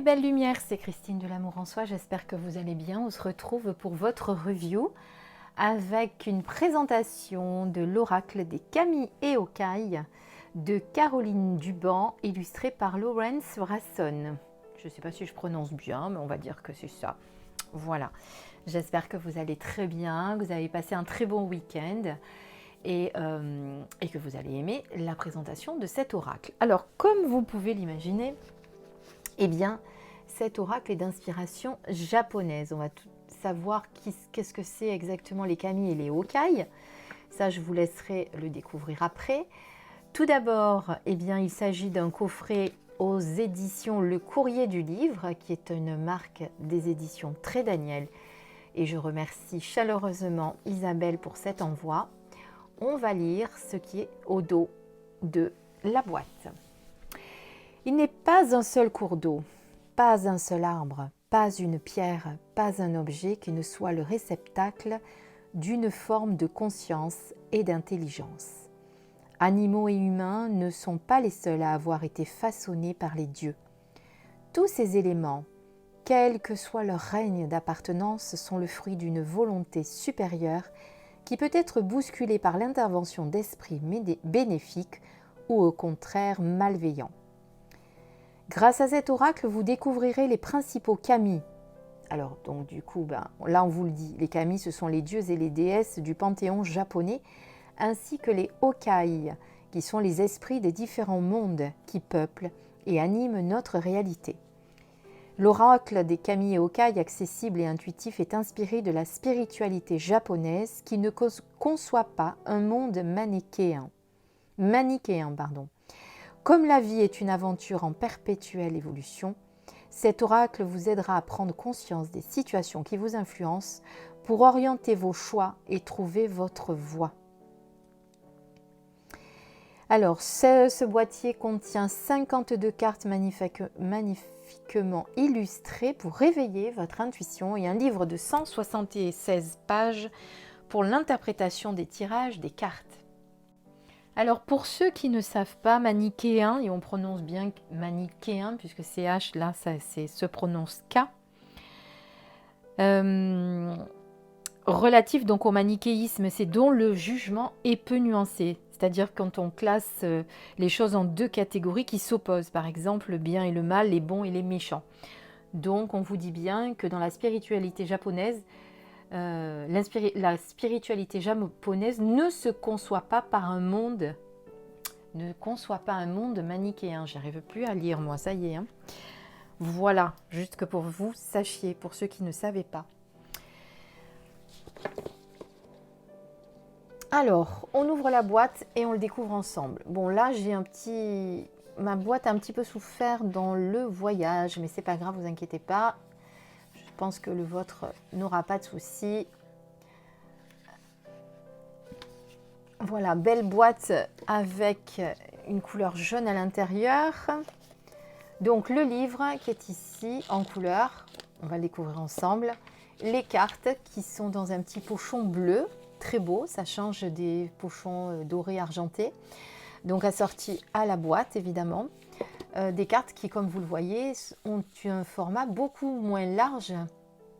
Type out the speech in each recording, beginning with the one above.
belles lumières, c'est Christine de l'Amour en Soi, j'espère que vous allez bien. On se retrouve pour votre review avec une présentation de l'oracle des Kami et Okai de Caroline Duban, illustrée par Lawrence Rasson. Je ne sais pas si je prononce bien, mais on va dire que c'est ça. Voilà, j'espère que vous allez très bien, que vous avez passé un très bon week-end et que vous allez aimer la présentation de cet oracle. Alors, comme vous pouvez l'imaginer, eh bien, cet oracle est d'inspiration japonaise. On va tout savoir qu'est-ce que c'est exactement les kami et les okai. Ça, je vous laisserai le découvrir après. Tout d'abord, eh bien, il s'agit d'un coffret aux éditions Le Courrier du Livre, qui est une marque des éditions Très Daniel. Et je remercie chaleureusement Isabelle pour cet envoi. On va lire ce qui est au dos de la boîte. Il n'est pas un seul cours d'eau, pas un seul arbre, pas une pierre, pas un objet qui ne soit le réceptacle d'une forme de conscience et d'intelligence. Animaux et humains ne sont pas les seuls à avoir été façonnés par les dieux. Tous ces éléments, quel que soit leur règne d'appartenance, sont le fruit d'une volonté supérieure qui peut être bousculée par l'intervention d'esprits bénéfiques ou au contraire malveillants. Grâce à cet oracle, vous découvrirez les principaux kami. Alors, donc du coup, là on vous le dit, les kami, ce sont les dieux et les déesses du panthéon japonais, ainsi que les okai, qui sont les esprits des différents mondes qui peuplent et animent notre réalité. L'oracle des kami et okai accessible et intuitif est inspiré de la spiritualité japonaise qui ne conçoit pas un monde manichéen. Comme la vie est une aventure en perpétuelle évolution, cet oracle vous aidera à prendre conscience des situations qui vous influencent pour orienter vos choix et trouver votre voie. Alors, ce boîtier contient 52 cartes magnifiquement illustrées pour réveiller votre intuition et un livre de 176 pages pour l'interprétation des tirages des cartes. Alors pour ceux qui ne savent pas, manichéen, et on prononce bien manichéen puisque CH là ça se prononce K, relatif donc au manichéisme, c'est dont le jugement est peu nuancé, c'est-à-dire quand on classe les choses en deux catégories qui s'opposent, par exemple le bien et le mal, les bons et les méchants. Donc on vous dit bien que dans la spiritualité japonaise, la spiritualité japonaise ne se conçoit pas par un monde, manichéen. J'arrive plus à lire moi, ça y est. Voilà, juste que pour vous sachiez, pour ceux qui ne savaient pas. Alors, on ouvre la boîte et on le découvre ensemble. Bon, là, j'ai ma boîte a un petit peu souffert dans le voyage, mais c'est pas grave, vous inquiétez pas. Je pense que le vôtre n'aura pas de souci. Voilà, belle boîte avec une couleur jaune à l'intérieur. Donc le livre qui est ici en couleur, on va le découvrir ensemble. Les cartes qui sont dans un petit pochon bleu, très beau, ça change des pochons dorés argentés. Donc assorti à la boîte évidemment. Des cartes qui, comme vous le voyez, ont un format beaucoup moins large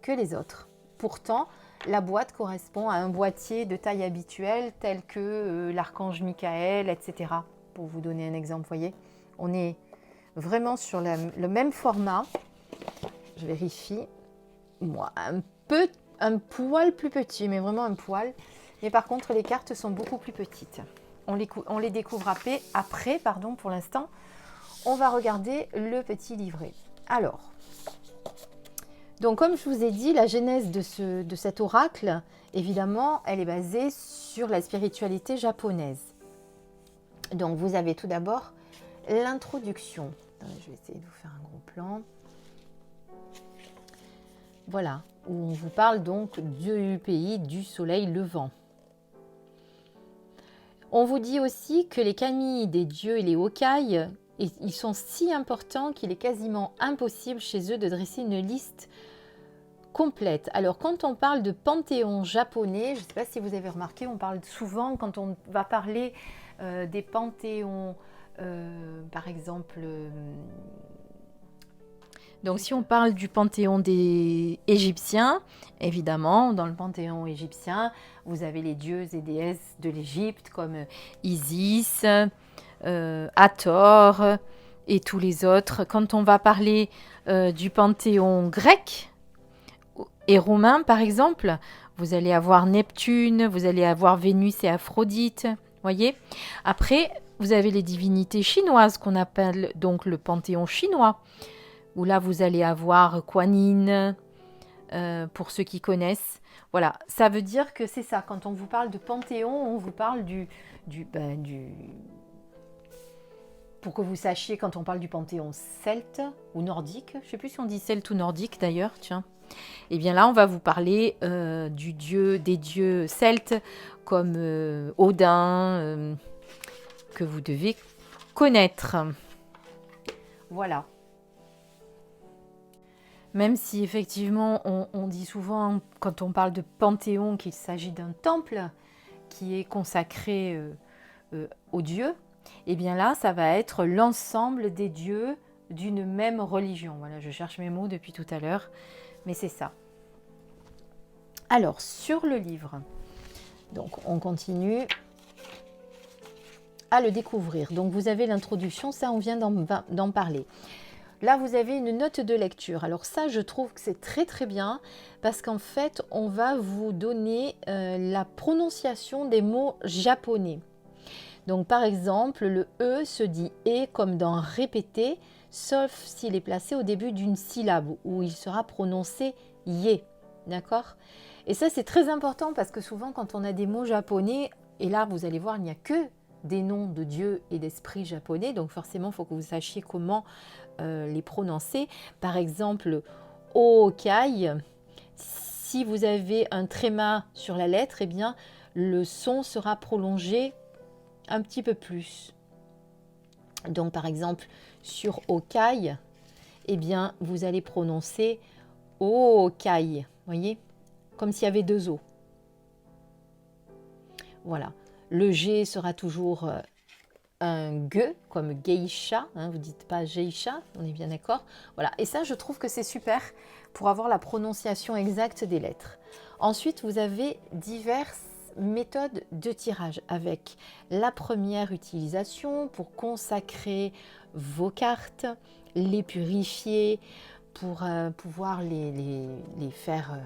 que les autres. Pourtant, la boîte correspond à un boîtier de taille habituelle tel que l'archange Michael, etc. Pour vous donner un exemple, vous voyez, on est vraiment sur le même format. Je vérifie. Moi, un poil plus petit, mais vraiment un poil. Mais par contre, les cartes sont beaucoup plus petites. On les découvre après, pour l'instant. On va regarder le petit livret. Alors, donc comme je vous ai dit, la genèse de cet oracle, évidemment, elle est basée sur la spiritualité japonaise. Donc vous avez tout d'abord l'introduction. Je vais essayer de vous faire un gros plan. Voilà, où on vous parle donc du pays du soleil levant. On vous dit aussi que les kami des dieux et les okai, ils sont si importants qu'il est quasiment impossible chez eux de dresser une liste complète. Alors quand on parle de panthéon japonais, je ne sais pas si vous avez remarqué, on parle souvent quand on va parler des panthéons, par exemple Donc si on parle du panthéon des Égyptiens, évidemment, dans le panthéon égyptien, vous avez les dieux et déesses de l'Égypte comme Isis, Hathor et tous les autres. Quand on va parler du panthéon grec et romain, par exemple, vous allez avoir Neptune, vous allez avoir Vénus et Aphrodite, voyez. Après, vous avez les divinités chinoises qu'on appelle donc le panthéon chinois, où là, vous allez avoir Kuan Yin, pour ceux qui connaissent. Voilà, ça veut dire que c'est ça. Quand on vous parle de panthéon, on vous parle du pour que vous sachiez, quand on parle du panthéon celte ou nordique, je ne sais plus si on dit celte ou nordique d'ailleurs, tiens. Et bien là, on va vous parler des dieux celtes comme Odin, que vous devez connaître. Voilà. Même si effectivement, on dit souvent, quand on parle de panthéon, qu'il s'agit d'un temple qui est consacré aux dieux, et bien là, ça va être l'ensemble des dieux d'une même religion. Voilà, je cherche mes mots depuis tout à l'heure, mais c'est ça. Alors, sur le livre, donc on continue à le découvrir. Donc, vous avez l'introduction, ça, on vient d'en parler. Là, vous avez une note de lecture. Alors ça, je trouve que c'est très très bien parce qu'en fait, on va vous donner la prononciation des mots japonais. Donc par exemple, le E se dit E comme dans répéter, sauf s'il est placé au début d'une syllabe où il sera prononcé Ye. D'accord? Et ça, c'est très important parce que souvent, quand on a des mots japonais, et là, vous allez voir, il n'y a que des noms de dieux et d'esprits japonais, donc forcément, il faut que vous sachiez comment les prononcer. Par exemple, Ookai, si vous avez un tréma sur la lettre, eh bien, le son sera prolongé un petit peu plus. Donc, par exemple, sur Okai, eh bien, vous allez prononcer Ookai, voyez, comme s'il y avait deux O. Voilà. Le G sera toujours un G, comme geisha, hein, vous ne dites pas geisha, on est bien d'accord. Voilà. Et ça, je trouve que c'est super pour avoir la prononciation exacte des lettres. Ensuite, vous avez diverses méthode de tirage avec la première utilisation pour consacrer vos cartes, les purifier, pour pouvoir les faire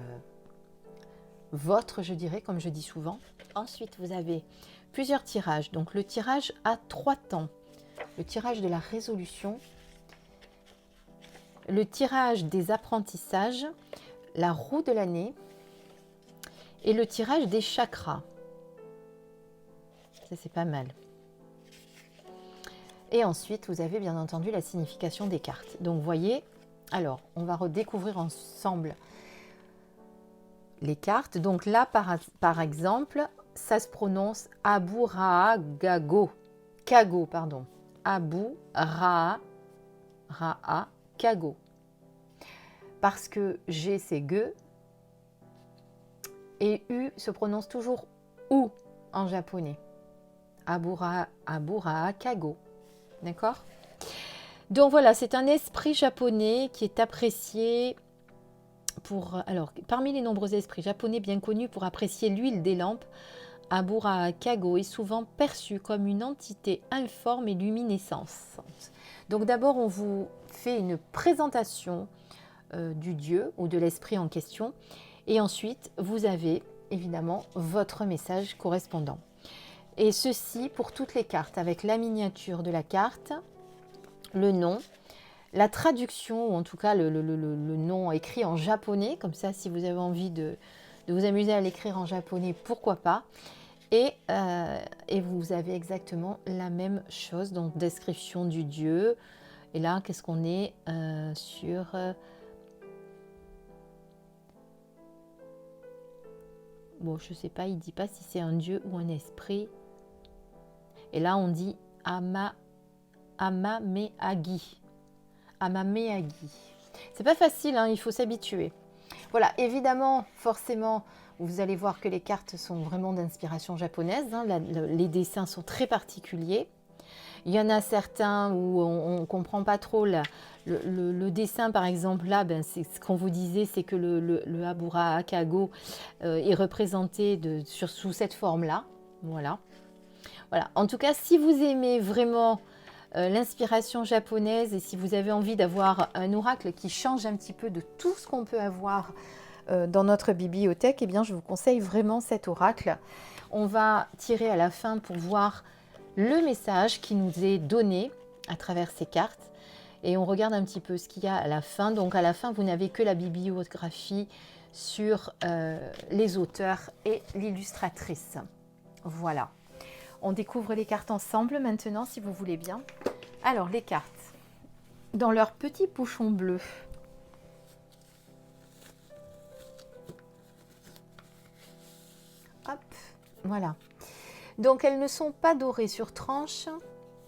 vôtres, je dirais, comme je dis souvent. Ensuite, vous avez plusieurs tirages. Donc, le tirage à 3 temps. Le tirage de la résolution, le tirage des apprentissages, la roue de l'année, et le tirage des chakras. Ça, c'est pas mal. Et ensuite, vous avez bien entendu la signification des cartes. Donc, vous voyez, alors, on va redécouvrir ensemble les cartes. Donc là, par exemple, ça se prononce Abu Raa Gago. Kago, pardon. Abu Raa Kago. Parce que G, c'est Ge. Et U se prononce toujours OU en japonais. Abu Raa Kago. D'accord? Donc voilà, c'est un esprit japonais qui est apprécié pour... Alors, parmi les nombreux esprits japonais bien connus pour apprécier l'huile des lampes, Abu Raa Kago est souvent perçu comme une entité informe et luminescente. Donc d'abord, on vous fait une présentation du dieu ou de l'esprit en question. Et ensuite, vous avez évidemment votre message correspondant. Et ceci pour toutes les cartes, avec la miniature de la carte, le nom, la traduction, ou en tout cas le nom écrit en japonais, comme ça si vous avez envie de vous amuser à l'écrire en japonais, pourquoi pas. Et vous avez exactement la même chose, donc description du dieu. Et là, qu'est-ce qu'on est sur... Bon, je ne sais pas, il ne dit pas si c'est un dieu ou un esprit. Et là, on dit Amameagi. Amameagi. C'est pas facile, hein, il faut s'habituer. Voilà, évidemment, forcément, vous allez voir que les cartes sont vraiment d'inspiration japonaise. Hein, les dessins sont très particuliers. Il y en a certains où on ne comprend pas trop le dessin, par exemple, là, ben, c'est ce qu'on vous disait, c'est que le Abura Akago est représenté sous cette forme-là. Voilà. Voilà. En tout cas, si vous aimez vraiment l'inspiration japonaise et si vous avez envie d'avoir un oracle qui change un petit peu de tout ce qu'on peut avoir dans notre bibliothèque, eh bien, je vous conseille vraiment cet oracle. On va tirer à la fin pour voir le message qui nous est donné à travers ces cartes et on regarde un petit peu ce qu'il y a à la fin. Donc à la fin, vous n'avez que la bibliographie sur les auteurs et l'illustratrice. Voilà. On découvre les cartes ensemble maintenant, si vous voulez bien. Alors, les cartes, dans leur petit bouchon bleu. Hop, voilà. Donc, elles ne sont pas dorées sur tranche,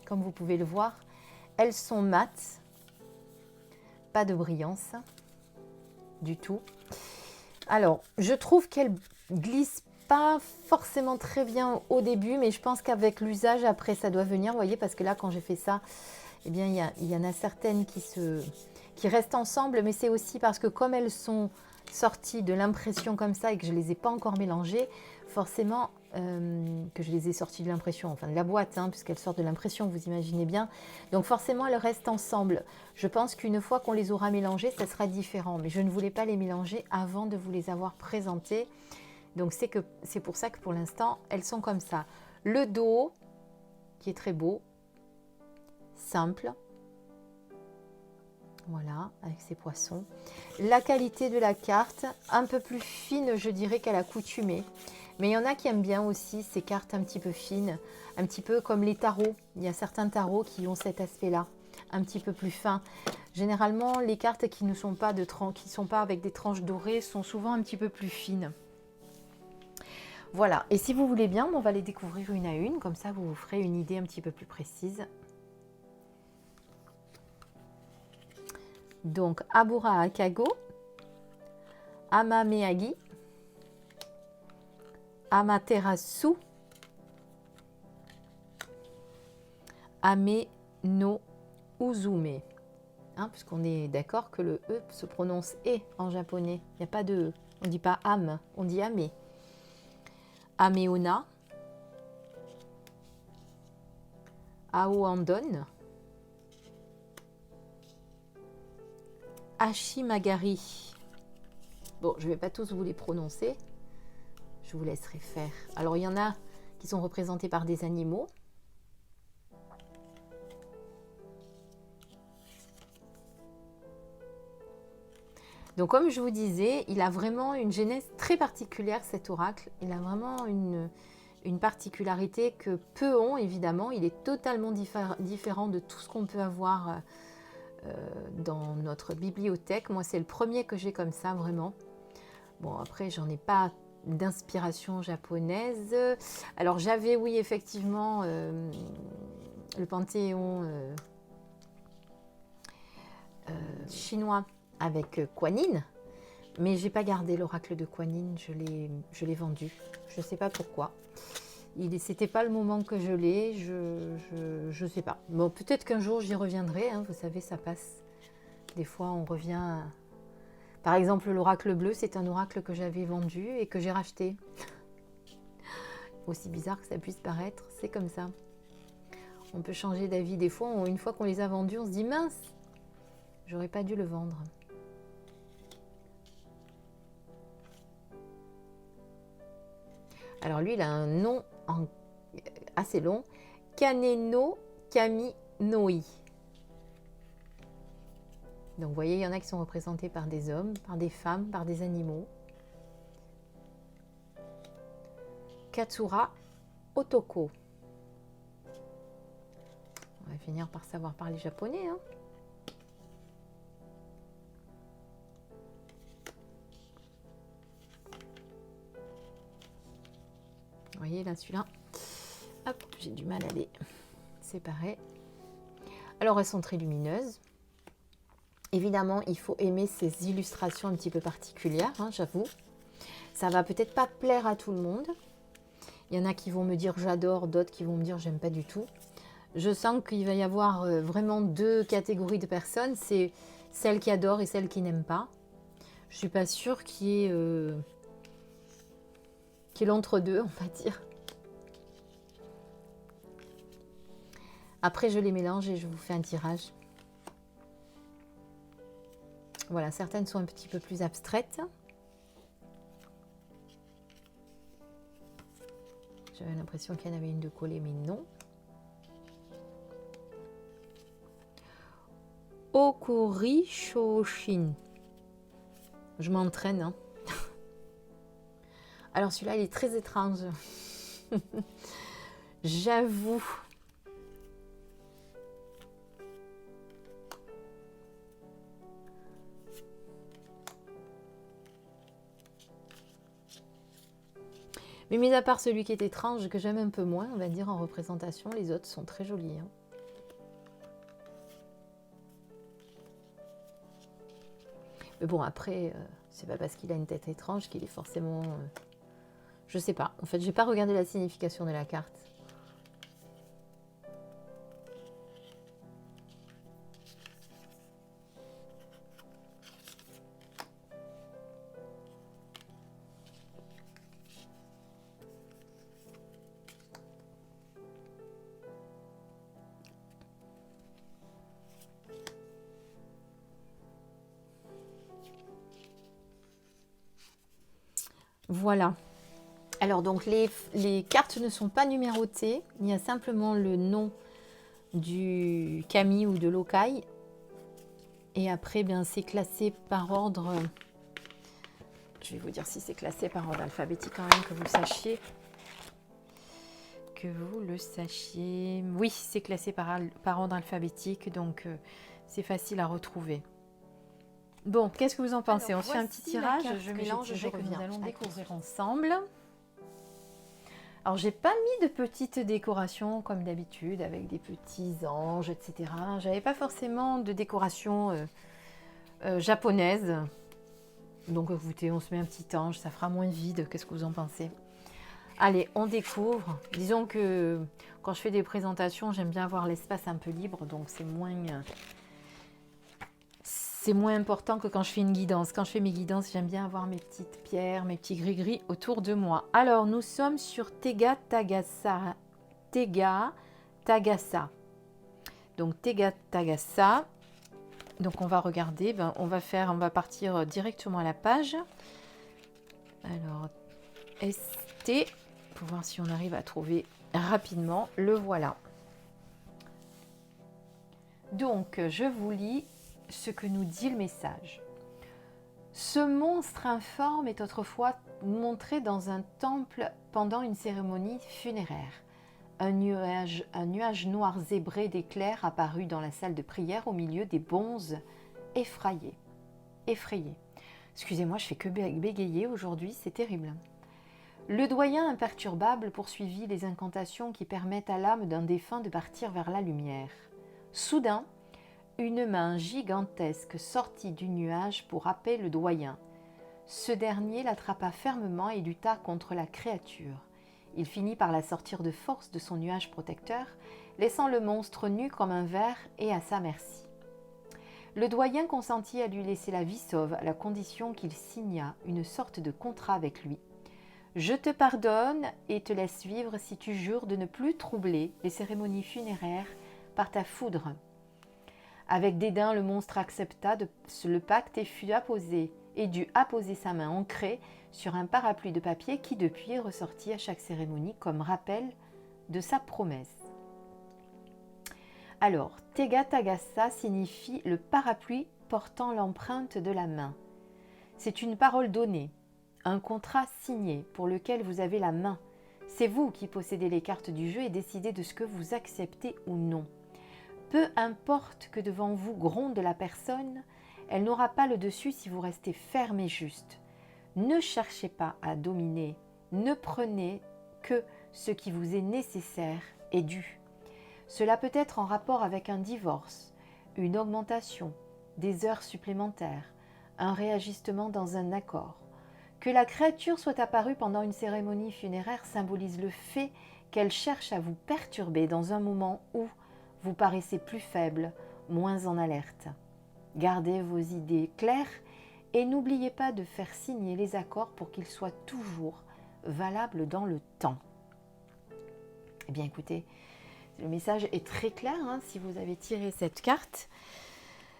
comme vous pouvez le voir. Elles sont mates, pas de brillance du tout. Alors, je trouve qu'elles glissent pas forcément très bien au début, mais je pense qu'avec l'usage, après, ça doit venir. Vous voyez, parce que là, quand j'ai fait ça, eh bien, il y en a certaines qui restent ensemble, mais c'est aussi parce que comme elles sont sorties de l'impression comme ça et que je ne les ai pas encore mélangées, forcément que je les ai sorties de l'impression, enfin de la boîte, hein, puisqu'elles sortent de l'impression, vous imaginez bien. Donc forcément, elles restent ensemble. Je pense qu'une fois qu'on les aura mélangées, ça sera différent. Mais je ne voulais pas les mélanger avant de vous les avoir présentées. Donc c'est pour ça que pour l'instant, elles sont comme ça. Le dos, qui est très beau, simple. Voilà, avec ses poissons. La qualité de la carte, un peu plus fine, je dirais, qu'à l'accoutumée. Mais il y en a qui aiment bien aussi ces cartes un petit peu fines, un petit peu comme les tarots. Il y a certains tarots qui ont cet aspect-là, un petit peu plus fin. Généralement, les cartes qui ne sont pas avec des tranches dorées sont souvent un petit peu plus fines. Voilà, et si vous voulez bien, on va les découvrir une à une, comme ça vous vous ferez une idée un petit peu plus précise. Donc, Abura Akago, Amameagi, Amaterasu, Ame no Uzume. Hein, puisqu'on est d'accord que le E se prononce E en japonais. Il n'y a pas de E. On ne dit pas Am, on dit Ame. Ameona, Aoandon, Hashimagari. Bon, je ne vais pas tous vous les prononcer. Je vous laisserai faire. Alors, il y en a qui sont représentés par des animaux. Donc, comme je vous disais, il a vraiment une genèse très particulière, cet oracle. Il a vraiment une particularité que peu ont, évidemment. Il est totalement différent de tout ce qu'on peut avoir dans notre bibliothèque. Moi, c'est le premier que j'ai comme ça, vraiment. Bon, après, j'en ai pas d'inspiration japonaise. Alors, j'avais, oui, effectivement, le panthéon chinois avec Kuan Yin, mais j'ai pas gardé l'oracle de Kuan Yin, je l'ai vendu. Je sais pas pourquoi. C'était pas le moment que je l'ai, je sais pas. Bon, peut-être qu'un jour j'y reviendrai, hein, vous savez, ça passe. Des fois, on revient. Par exemple, l'oracle bleu, c'est un oracle que j'avais vendu et que j'ai racheté. Aussi bizarre que ça puisse paraître, c'est comme ça. On peut changer d'avis des fois. Une fois qu'on les a vendus, on se dit mince, j'aurais pas dû le vendre. Alors lui, il a un nom assez long. Kaneno Kaminoi. Donc vous voyez, il y en a qui sont représentés par des hommes, par des femmes, par des animaux. Katsura Otoko. On va finir par savoir parler japonais, hein. Vous voyez là, celui-là, hop, j'ai du mal à les séparer. Alors elles sont très lumineuses. Évidemment, il faut aimer ces illustrations un petit peu particulières, hein, j'avoue. Ça va peut-être pas plaire à tout le monde. Il y en a qui vont me dire j'adore, d'autres qui vont me dire j'aime pas du tout. Je sens qu'il va y avoir vraiment deux catégories de personnes. C'est celles qui adorent et celles qui n'aiment pas. Je suis pas sûre qu'il y ait l'entre-deux, on va dire. Après, je les mélange et je vous fais un tirage. Voilà, certaines sont un petit peu plus abstraites. J'avais l'impression qu'il y en avait une de collée, mais non. Okori Shoshin. Je m'entraîne. Hein. Alors celui-là, il est très étrange. J'avoue. Mais mis à part celui qui est étrange, que j'aime un peu moins, on va dire en représentation, les autres sont très jolis. Hein. Mais bon, après, c'est pas parce qu'il a une tête étrange qu'il est forcément... je sais pas. En fait, j'ai pas regardé la signification de la carte. Voilà. Alors donc les cartes ne sont pas numérotées, il y a simplement le nom du kami ou de l'okai. Et après, bien, c'est classé par ordre. Je vais vous dire si c'est classé par ordre alphabétique quand même, que vous le sachiez. Que vous le sachiez. Oui, c'est classé par ordre alphabétique, donc c'est facile à retrouver. Bon, qu'est-ce que vous en pensez? On se fait un petit tirage, je mélange, je reviens. Nous allons découvrir ensemble. Alors, j'ai pas mis de petites décorations comme d'habitude, avec des petits anges, etc. J'avais pas forcément de décoration japonaise. Donc, écoutez, on se met un petit ange, ça fera moins vide. Qu'est-ce que vous en pensez? Allez, on découvre. Disons que quand je fais des présentations, j'aime bien avoir l'espace un peu libre, donc c'est moins important que quand je fais une guidance. Quand je fais mes guidances, j'aime bien avoir mes petites pierres, mes petits gris-gris autour de moi. Alors, nous sommes sur Tega Tagasa. Tega Tagasa. Donc, Tega Tagasa. Donc, on va regarder. Ben, on va partir directement à la page. Alors, ST, pour voir si on arrive à trouver rapidement. Le voilà. Donc, je vous lis ce que nous dit le message. Ce monstre informe est autrefois montré dans un temple pendant une cérémonie funéraire. Un nuage noir zébré d'éclairs apparut dans la salle de prière au milieu des bonzes effrayés. Excusez-moi, je fais que bégayer aujourd'hui, c'est terrible. Le doyen imperturbable poursuivit les incantations qui permettent à l'âme d'un défunt de partir vers la lumière. Soudain, une main gigantesque sortit du nuage pour happer le doyen. Ce dernier l'attrapa fermement et lutta contre la créature. Il finit par la sortir de force de son nuage protecteur, laissant le monstre nu comme un ver et à sa merci. Le doyen consentit à lui laisser la vie sauve à la condition qu'il signât une sorte de contrat avec lui. « Je te pardonne et te laisse vivre si tu jures de ne plus troubler les cérémonies funéraires par ta foudre. » Avec dédain, le monstre accepta le pacte et dut apposer sa main ancrée sur un parapluie de papier qui depuis est ressorti à chaque cérémonie comme rappel de sa promesse. Alors, Tega Tagasa signifie le parapluie portant l'empreinte de la main. C'est une parole donnée, un contrat signé pour lequel vous avez la main. C'est vous qui possédez les cartes du jeu et décidez de ce que vous acceptez ou non. Peu importe que devant vous gronde la personne, elle n'aura pas le dessus si vous restez ferme et juste. Ne cherchez pas à dominer, ne prenez que ce qui vous est nécessaire et dû. Cela peut être en rapport avec un divorce, une augmentation, des heures supplémentaires, un réajustement dans un accord. Que la créature soit apparue pendant une cérémonie funéraire symbolise le fait qu'elle cherche à vous perturber dans un moment où vous paraissez plus faible, moins en alerte. Gardez vos idées claires et n'oubliez pas de faire signer les accords pour qu'ils soient toujours valables dans le temps. Eh bien écoutez, le message est très clair, hein, si vous avez tiré cette carte.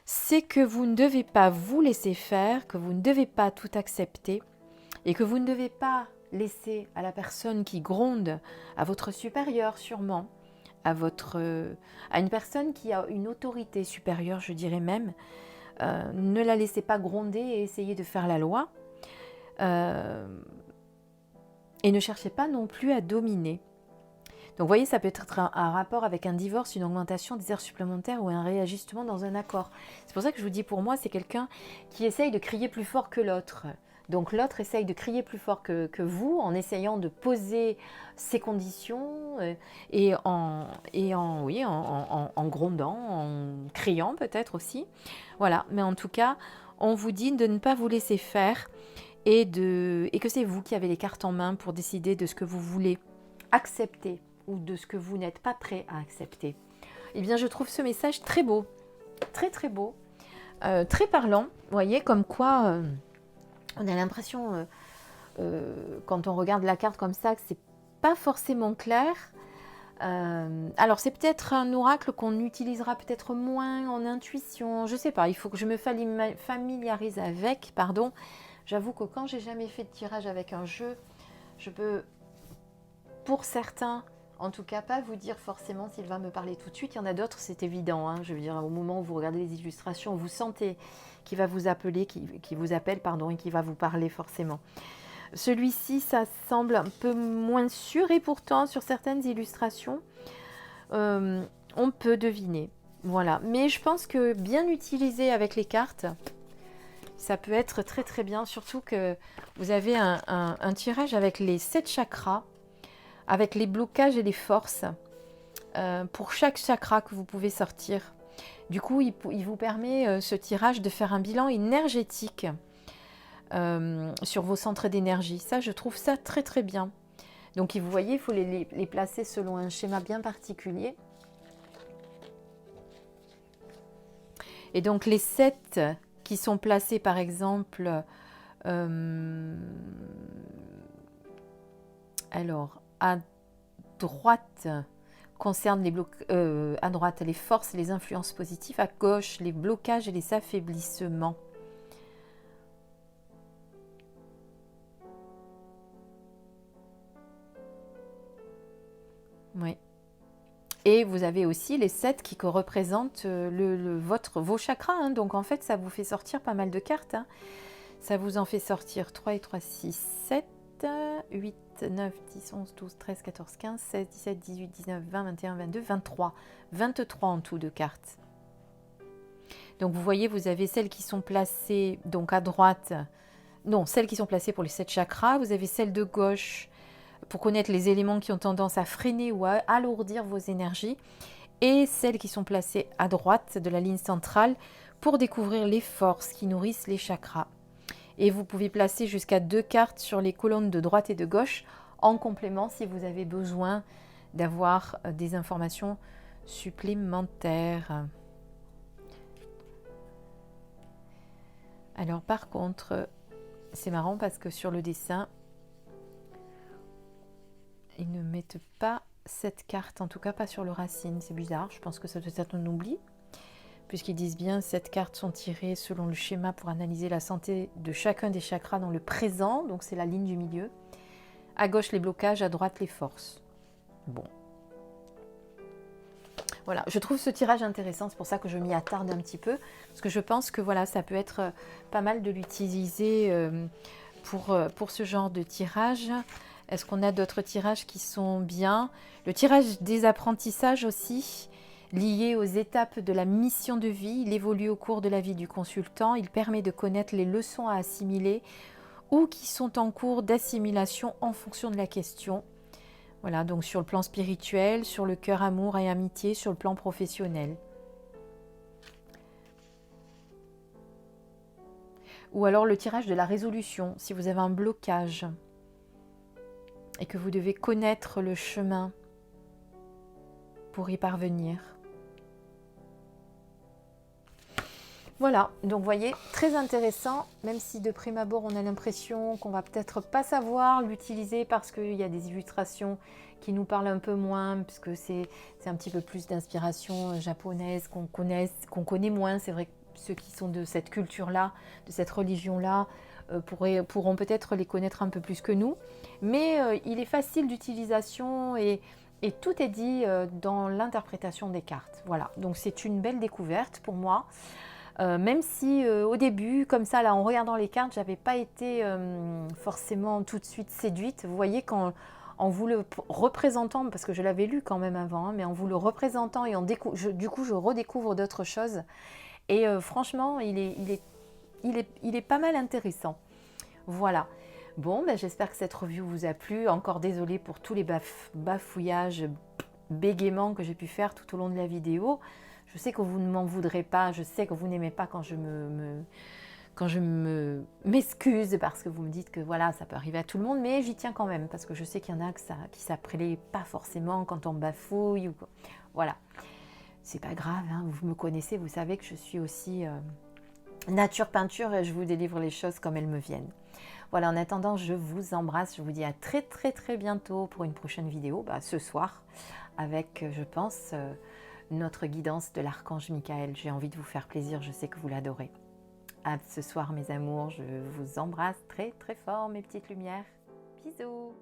C'est que vous ne devez pas vous laisser faire, que vous ne devez pas tout accepter et que vous ne devez pas laisser à la personne qui gronde, à votre supérieur sûrement, à une personne qui a une autorité supérieure, je dirais même, ne la laissez pas gronder et essayer de faire la loi. Et ne cherchez pas non plus à dominer. Donc vous voyez, ça peut être un rapport avec un divorce, une augmentation des heures supplémentaires ou un réajustement dans un accord. C'est pour ça que je vous dis, pour moi, c'est quelqu'un qui essaye de crier plus fort que l'autre. Donc l'autre essaye de crier plus fort que vous en essayant de poser ses conditions et en grondant, en criant peut-être aussi. Voilà, mais en tout cas, on vous dit de ne pas vous laisser faire et que c'est vous qui avez les cartes en main pour décider de ce que vous voulez accepter ou de ce que vous n'êtes pas prêt à accepter. Eh bien, je trouve ce message très beau, très très beau, très parlant. Vous voyez, comme quoi on a l'impression, quand on regarde la carte comme ça, que c'est pas forcément clair. Alors, c'est peut-être un oracle qu'on utilisera peut-être moins en intuition. Je sais pas, il faut que je me familiarise avec, pardon. J'avoue que quand j'ai jamais fait de tirage avec un jeu, je peux, pour certains, en tout cas, pas vous dire forcément s'il va me parler tout de suite. Il y en a d'autres, c'est évident. Hein. Je veux dire, au moment où vous regardez les illustrations, vous sentez qu'il va vous appeler, qu'il vous appelle, pardon, et qu'il va vous parler forcément. Celui-ci, ça semble un peu moins sûr, et pourtant, sur certaines illustrations, on peut deviner. Voilà. Mais je pense que bien utilisé avec les cartes, ça peut être très très bien. Surtout que vous avez un tirage avec les 7 chakras, avec les blocages et les forces, pour chaque chakra que vous pouvez sortir. Du coup, il vous permet, ce tirage, de faire un bilan énergétique sur vos centres d'énergie. Ça, je trouve ça très très bien. Donc, vous voyez, il faut les placer selon un schéma bien particulier. Et donc, les 7 qui sont placés, par exemple, alors, à droite concerne à droite les forces et les influences positives, à gauche les blocages et les affaiblissements. Oui. Et vous avez aussi les 7 qui représentent vos chakras. Hein. Donc en fait, ça vous fait sortir pas mal de cartes. Hein. Ça vous en fait sortir 3 et 3, 6, 7, 8, 9, 10, 11, 12, 13, 14, 15, 16, 17, 18, 19, 20, 21, 22, 23. 23 en tout de cartes. Donc vous voyez, vous avez celles qui sont placées donc à droite. Non, celles qui sont placées pour les 7 chakras. Vous avez celles de gauche pour connaître les éléments qui ont tendance à freiner ou à alourdir vos énergies. Et celles qui sont placées à droite de la ligne centrale pour découvrir les forces qui nourrissent les chakras. Et vous pouvez placer jusqu'à 2 cartes sur les colonnes de droite et de gauche en complément si vous avez besoin d'avoir des informations supplémentaires. Alors par contre, c'est marrant parce que sur le dessin, ils ne mettent pas cette carte, en tout cas pas sur le racine. C'est bizarre, je pense que ça doit être un oubli. Puisqu'ils disent bien, cette cartes sont tirées selon le schéma pour analyser la santé de chacun des chakras dans le présent, donc c'est la ligne du milieu. À gauche les blocages, à droite les forces. Bon. Voilà, je trouve ce tirage intéressant, c'est pour ça que je m'y attarde un petit peu, parce que je pense que voilà, ça peut être pas mal de l'utiliser pour ce genre de tirage. Est-ce qu'on a d'autres tirages qui sont bien? Le tirage des apprentissages aussi, lié aux étapes de la mission de vie, il évolue au cours de la vie du consultant, il permet de connaître les leçons à assimiler ou qui sont en cours d'assimilation en fonction de la question. Voilà, donc sur le plan spirituel, sur le cœur, amour et amitié, sur le plan professionnel. Ou alors le tirage de la résolution, si vous avez un blocage et que vous devez connaître le chemin pour y parvenir. Voilà, donc vous voyez, très intéressant, même si de prime abord on a l'impression qu'on va peut-être pas savoir l'utiliser parce qu'il y a des illustrations qui nous parlent un peu moins, puisque c'est un petit peu plus d'inspiration japonaise qu'on connaît moins. C'est vrai que ceux qui sont de cette culture-là, de cette religion-là, pourront peut-être les connaître un peu plus que nous. Mais il est facile d'utilisation et tout est dit dans l'interprétation des cartes. Voilà, donc c'est une belle découverte pour moi. Même si au début, comme ça, là, en regardant les cartes, j'avais pas été forcément tout de suite séduite. Vous voyez, en vous le représentant, parce que je l'avais lu quand même avant, hein, mais en vous le représentant et du coup, je redécouvre d'autres choses. Et franchement, il est pas mal intéressant. Voilà. Bon, ben, j'espère que cette review vous a plu. Encore désolée pour tous les bafouillages, bégaiements que j'ai pu faire tout au long de la vidéo. Je sais que vous ne m'en voudrez pas, je sais que vous n'aimez pas quand je m'excuse parce que vous me dites que voilà, ça peut arriver à tout le monde, mais j'y tiens quand même parce que je sais qu'il y en a qui s'appelaient pas forcément quand on bafouille ou quoi. Voilà, c'est pas grave, hein, vous me connaissez, vous savez que je suis aussi nature peinture et je vous délivre les choses comme elles me viennent. Voilà, en attendant, je vous embrasse, je vous dis à très très très bientôt pour une prochaine vidéo, ce soir, avec, je pense, notre guidance de l'archange Michael. J'ai envie de vous faire plaisir, je sais que vous l'adorez. À ce soir mes amours, je vous embrasse très très fort mes petites lumières. Bisous.